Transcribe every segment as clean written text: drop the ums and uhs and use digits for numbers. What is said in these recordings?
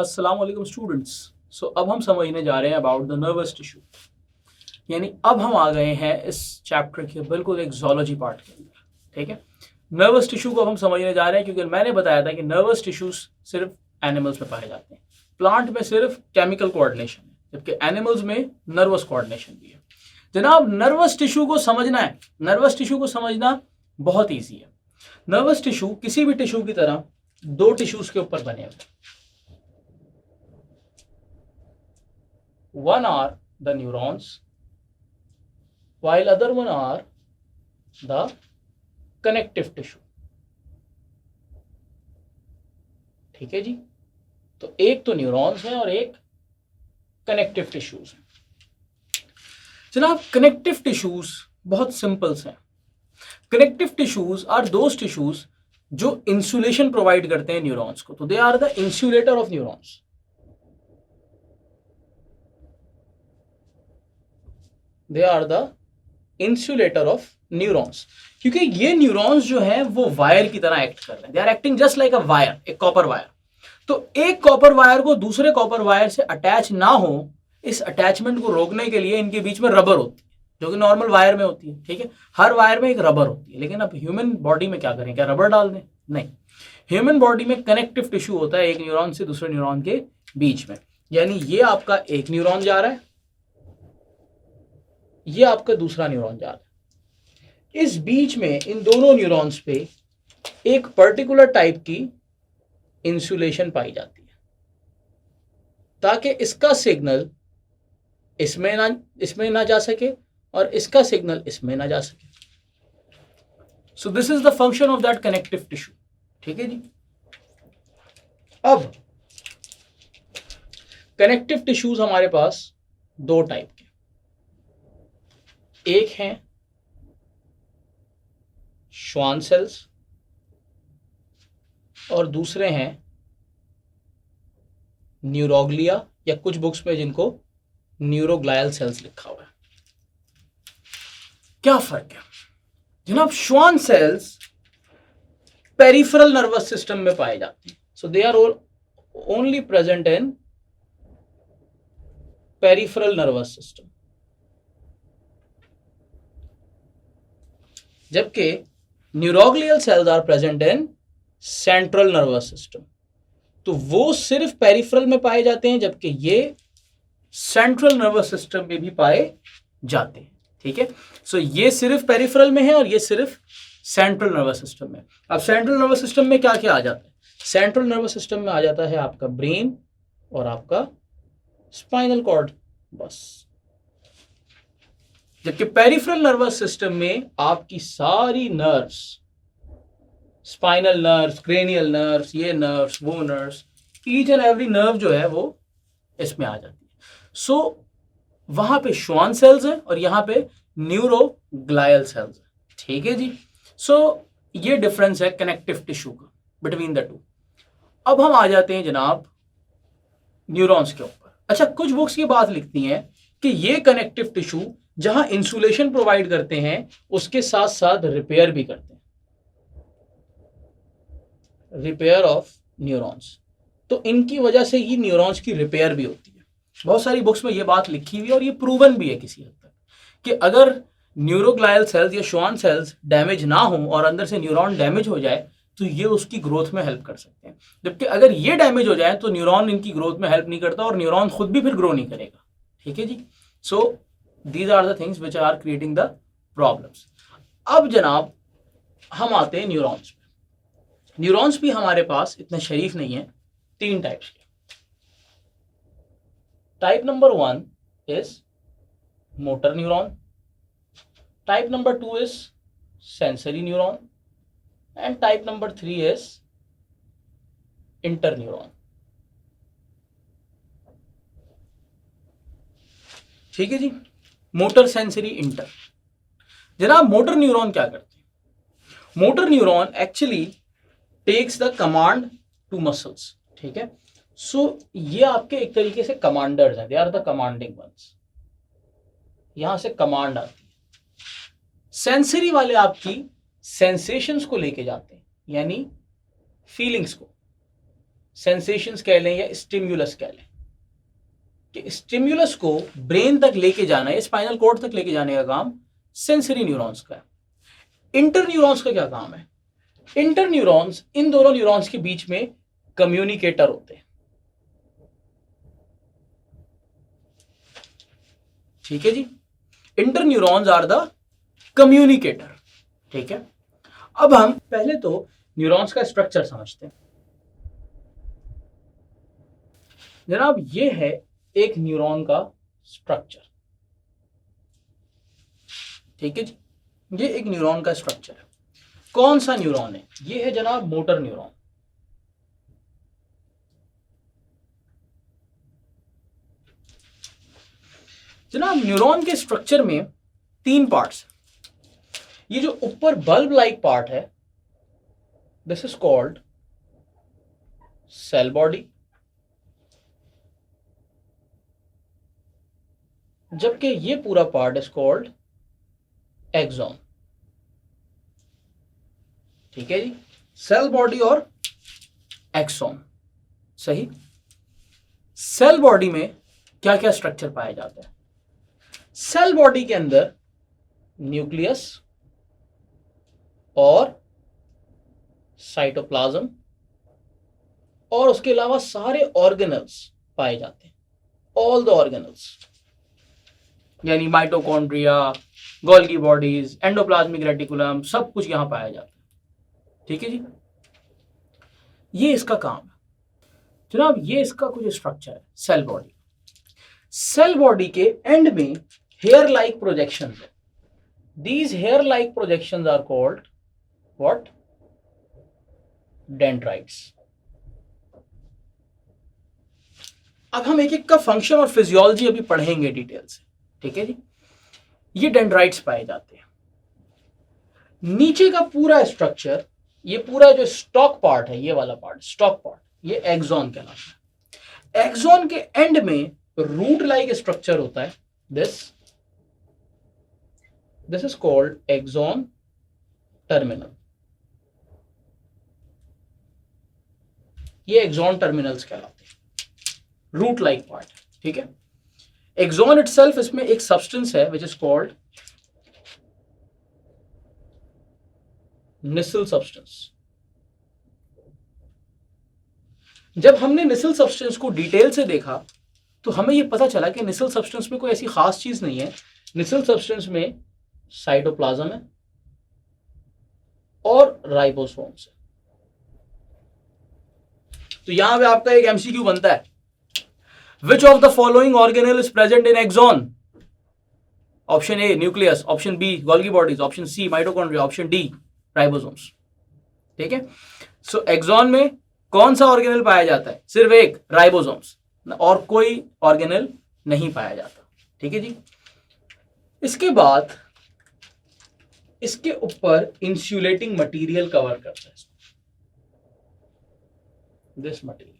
अस्सलाम वालेकुम स्टूडेंट्स। सो अब हम समझने जा रहे हैं अबाउट द नर्वस टिश्यू। यानी अब हम आ गए हैं इस चैप्टर के बिल्कुल एक ज़ूलॉजी पार्ट के अंदर। ठीक है, नर्वस टिश्यू को हम समझने जा रहे हैं क्योंकि मैंने बताया था कि नर्वस टिश्यूज सिर्फ एनिमल्स में पाए जाते हैं। प्लांट में सिर्फ केमिकल कोऑर्डिनेशन है, जबकि एनिमल्स में नर्वस कोऑर्डिनेशन भी है। जनाब, नर्वस टिश्यू को समझना है, नर्वस टिश्यू को समझना बहुत ईजी है। नर्वस टिश्यू किसी भी टिश्यू की तरह दो टिश्यूज के ऊपर बने हुए। One are the neurons, while other one are the connective tissue. ठीक है जी, तो एक तो न्यूरॉन्स हैं और एक कनेक्टिव टिश्यूज हैं। जनाब, कनेक्टिव टिश्यूज बहुत सिंपल्स हैं। Connective tissues are those tissues जो इंसुलेशन प्रोवाइड करते हैं न्यूरॉन्स को, तो they are the insulator of neurons. They are the insulator of neurons, क्योंकि ये न्यूरॉन्स जो है वो वायर की तरह एक्ट कर रहे हैं। They are acting just like a wire, एक कॉपर वायर। तो एक कॉपर वायर को दूसरे कॉपर वायर से अटैच ना हो, इस अटैचमेंट को रोकने के लिए इनके बीच में रबर होती है, जो कि नॉर्मल वायर में होती है। ठीक है, हर वायर में एक रबर होती है। लेकिन अब ह्यूमन बॉडी में क्या करें, क्या रबर डाल दें? नहीं, ह्यूमन बॉडी में कनेक्टिव टिश्यू होता है एक न्यूरॉन से दूसरे न्यूरॉन के बीच में। यानी ये आपका एक न्यूरॉन जा रहा है, ये आपका दूसरा न्यूरॉन जा रहा है। इस बीच में इन दोनों न्यूरॉन्स पे एक पर्टिकुलर टाइप की इंसुलेशन पाई जाती है, ताकि इसका सिग्नल इसमें ना जा सके और इसका सिग्नल इसमें ना जा सके। So this is the function of that connective tissue. ठीक है जी। अब कनेक्टिव टिश्यूज हमारे पास दो टाइप के, एक हैं श्वान सेल्स और दूसरे हैं न्यूरोग्लिया, या कुछ बुक्स में जिनको न्यूरोग्लायल सेल्स लिखा हुआ है। क्या फर्क है जनाब? Schwann cells peripheral nervous system में पाए जाते हैं, so they are only present in peripheral nervous system, जबकि neuroglial cells are present in central nervous system. तो वो सिर्फ पेरिफेरल में पाए जाते हैं, जबकि ये सेंट्रल नर्वस सिस्टम में भी पाए जाते हैं। ठीक है, सो ये सिर्फ पेरिफेरल में है और ये सिर्फ सेंट्रल नर्वस सिस्टम में। अब सेंट्रल नर्वस सिस्टम में क्या क्या आ जाता है? सेंट्रल नर्वस सिस्टम में आ जाता है आपका ब्रेन और आपका स्पाइनल कॉर्ड, बस। जबकि पेरिफेरल नर्वस सिस्टम में आपकी सारी nerves, spinal nerves, cranial nerves, ये नर्व्स, वो nerves, each and every nerve जो है वो इसमें आ जाती है। सो वहां पे श्वान सेल्स हैं और यहां पे न्यूरोग्लायल सेल्स हैं। ठीक है जी। सो ये डिफरेंस है कनेक्टिव टिश्यू का बिटवीन द टू। अब हम आ जाते हैं जनाब न्यूरॉन्स के ऊपर। अच्छा, कुछ बुक्स ये बात लिखती हैं कि ये कनेक्टिव टिश्यू जहां इंसुलेशन प्रोवाइड करते हैं उसके साथ साथ रिपेयर भी करते हैं, रिपेयर ऑफ न्यूरॉन्स। तो इनकी वजह से ही न्यूरॉन्स की रिपेयर भी होती है। बहुत सारी बुक्स में ये बात लिखी हुई है और ये प्रूवन भी है किसी हद तक कि अगर न्यूरोग्लायल सेल्स या श्वान सेल्स डैमेज ना हो और अंदर से न्यूरॉन डैमेज हो जाए तो ये उसकी ग्रोथ में हेल्प कर सकते हैं, जबकि अगर ये डैमेज हो जाए तो न्यूरॉन इनकी ग्रोथ में हेल्प नहीं करता और न्यूरॉन खुद भी फिर ग्रो नहीं करेगा। ठीक है जी। So these are the things which are creating the problems. अब जनाब हम आते हैं न्यूरॉन्स पे। न्यूरॉन्स भी हमारे पास इतने शरीफ नहीं है, तीन टाइप्स के। Type number 1 is motor neuron, type number 2 is sensory neuron and type number 3 is interneuron. ठीक है जी। Motor, sensory, inter. जनाब, मोटर न्यूरॉन क्या करते हैं? Motor neuron actually takes the command to muscles. ठीक है, सो ये आपके एक तरीके से कमांडर्स हैं, they are the commanding ones. यहां से कमांड आती है। सेंसरी वाले आपकी सेंसेशंस को लेके जाते हैं, यानी फीलिंग्स को। सेंसेशंस कह लें या स्टिम्युलस कह लें, कि स्टिम्युलस को ब्रेन तक लेके जाना है, स्पाइनल कॉर्ड तक लेके जाने का काम सेंसरी न्यूरॉन्स का है। इंटर न्यूरॉन्स का क्या काम है? इंटर न्यूरॉन्स इन दोनों न्यूरॉन्स के बीच में कम्युनिकेटर होते हैं। ठीक है जी, inter neurons are the communicator. ठीक है, अब हम पहले तो न्यूरॉन्स का स्ट्रक्चर समझते हैं। जनाब, ये है एक न्यूरॉन का स्ट्रक्चर। ठीक है जी, ये एक न्यूरॉन का स्ट्रक्चर है। कौन सा न्यूरॉन है? ये है जनाब मोटर न्यूरॉन। जनाब, न्यूरॉन के स्ट्रक्चर में 3 पार्ट्स। ये जो ऊपर बल्ब लाइक पार्ट है, this is called cell body, जबकि ये पूरा पार्ट इज कॉल्ड एक्सॉन। ठीक है जी, सेल बॉडी और एक्सॉन। सही। सेल बॉडी में क्या क्या स्ट्रक्चर पाया जाता है? सेल बॉडी के अंदर न्यूक्लियस और साइटोप्लाज्म और उसके अलावा सारे ऑर्गेनल्स पाए जाते हैं। ऑल द ऑर्गेनल्स, यानी mitochondria, Golgi bodies, endoplasmic reticulum, सब कुछ यहां पाया जाता है। ठीक है जी, ये इसका काम है। जनाब, ये इसका कुछ स्ट्रक्चर है सेल बॉडी। सेल बॉडी के एंड में हेयर लाइक प्रोजेक्शंस है। These hair like projections are called what? Dendrites. अब हम एक एक का फंक्शन और फिजियोलॉजी अभी पढ़ेंगे डिटेल से। ठीक है जी, ये डेंड्राइट्स पाए जाते हैं। नीचे का पूरा स्ट्रक्चर, ये पूरा जो स्टॉक पार्ट है, ये वाला पार्ट स्टॉक पार्ट, ये एक्सॉन कहलाता है। एक्सॉन के एंड में रूट लाइक स्ट्रक्चर होता है। This is called axon terminal. ये एक्सॉन टर्मिनल्स कहलाते हैं, रूट लाइक पार्ट। ठीक है, एक्सॉन इटसेल्फ, इसमें एक सब्सटेंस है which is called Nisal substance. जब हमने निसल सब्सटेंस को डिटेल से देखा तो हमें यह पता चला कि निसल सब्सटेंस में कोई ऐसी खास चीज नहीं है। निसल सब्सटेंस में साइटोप्लाज्म है और राइबोसोम्स है। तो यहां पे आपका एक एमसीक्यू बनता है, which of the following organelle is present in axon? Option A nucleus, option B Golgi bodies, option C mitochondria, option D ribosomes. ठीक है, सो एक्सॉन में कौन सा ऑर्गेनेल पाया जाता है? सिर्फ एक, राइबोसोम्स, और कोई ऑर्गेनेल नहीं पाया जाता। ठीक है जी, इसके बाद इसके ऊपर इंसुलेटिंग मटेरियल कवर करता है, this material.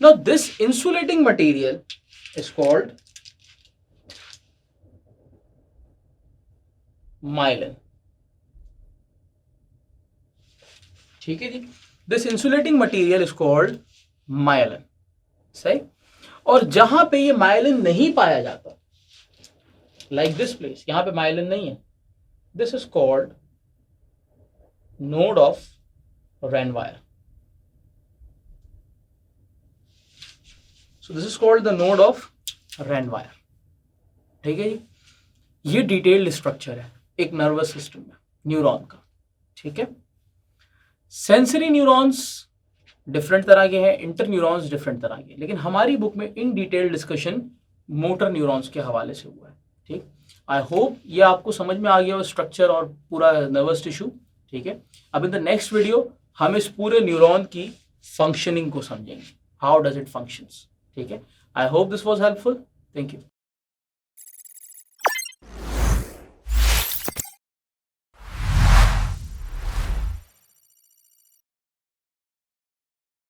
Now this insulating material is called myelin. ठीक है जी, this insulating material is called myelin. सही। और जहां पे ये माइलिन नहीं पाया जाता, लाइक दिस प्लेस, यहां पे माइलिन नहीं है, this is called node of रेनवायर। So this is called the node of रेनवायर। ठीक है जी, ये डिटेल्ड स्ट्रक्चर है एक नर्वस सिस्टम में न्यूरॉन का। ठीक है, सेंसरी न्यूरॉन्स डिफरेंट तरह के हैं, इंटर न्यूरॉन्स डिफरेंट तरह के, लेकिन हमारी बुक में in detail discussion motor neurons के हवाले से हुआ है। ठीक, आई होप ये आपको समझ में आ गया स्ट्रक्चर और पूरा नर्वस टिश्यू। ठीक है, अब इन द नेक्स्ट वीडियो हम इस पूरे न्यूरॉन की फंक्शनिंग को समझेंगे, हाउ डज इट फंक्शंस। ठीक है, I hope this was helpful. Thank you.